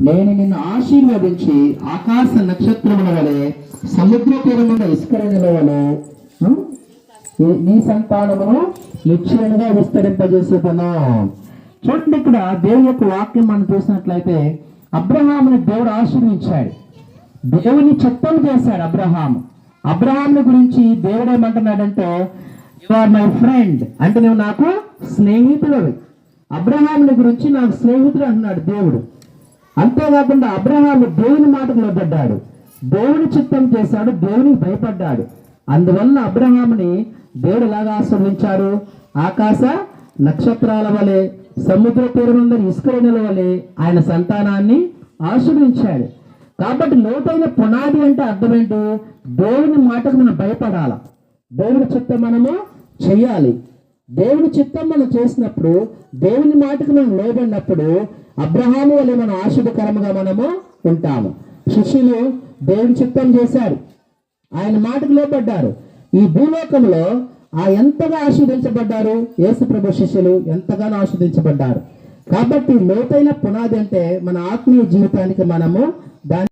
నేను నిన్ను ఆశీర్వదించి ఆకాశ నక్షత్రముల వలె సముద్ర తీరమున ఇసుకరేణుల వలె నీ సంతానమును నిశ్చయంగా విస్తరింపజేసేదను. చూడండి, ఇక్కడ దేవుని యొక్క వాక్యం మనం చూసినట్లయితే అబ్రహాముని దేవుడు ఆశీర్వించాడు, దేవుని చిత్తం చేశాడు. అబ్రహాముని గురించి దేవుడు ఏమంటున్నాడంటే, యు ఆర్ మై ఫ్రెండ్, అంటే నువ్వు నాకు స్నేహితుడు. అబ్రహాముని గురించి నాకు స్నేహితుడు అంటున్నాడు దేవుడు. అంతేకాకుండా అబ్రహాము దేవుని మాటకు లోబడ్డాడు, దేవుని చిత్తం చేశాడు, దేవునికి భయపడ్డాడు. అందువల్ల అబ్రహాముని దేవుడు ఎలాగా ఆశీర్వించాడు? ఆకాశ నక్షత్రాల వలె సముద్ర తీరమందరి ఇసుకరేణుల వలె ఆయన సంతానాన్ని ఆశీర్వించాడు. కాబట్టి లోతైన పునాది అంటే అర్థం ఏంటి? దేవుని మాటకు మనం భయపడాల, దేవుని చిత్తం మనము చెయ్యాలి. దేవుని చిత్తం మనం చేసినప్పుడు, దేవుని మాటకు మనం లోబడినప్పుడు అబ్రహాము వలె మనం ఆశీర్వకరంగా మనము ఉంటాము. శిష్యులు దేవుని చిత్తం చేశారు, ఆయన మాటకు లోబడ్డారు. ఈ భూలోకంలో ఎంతగా ఆశీర్వదించబడ్డారు? యేసు ప్రభు శిష్యులు ఎంతగానో ఆశీర్వదించబడ్డారు. కాబట్టి లోతైన పునాది అంటే మన ఆత్మీయ జీవితానికి మనము దాని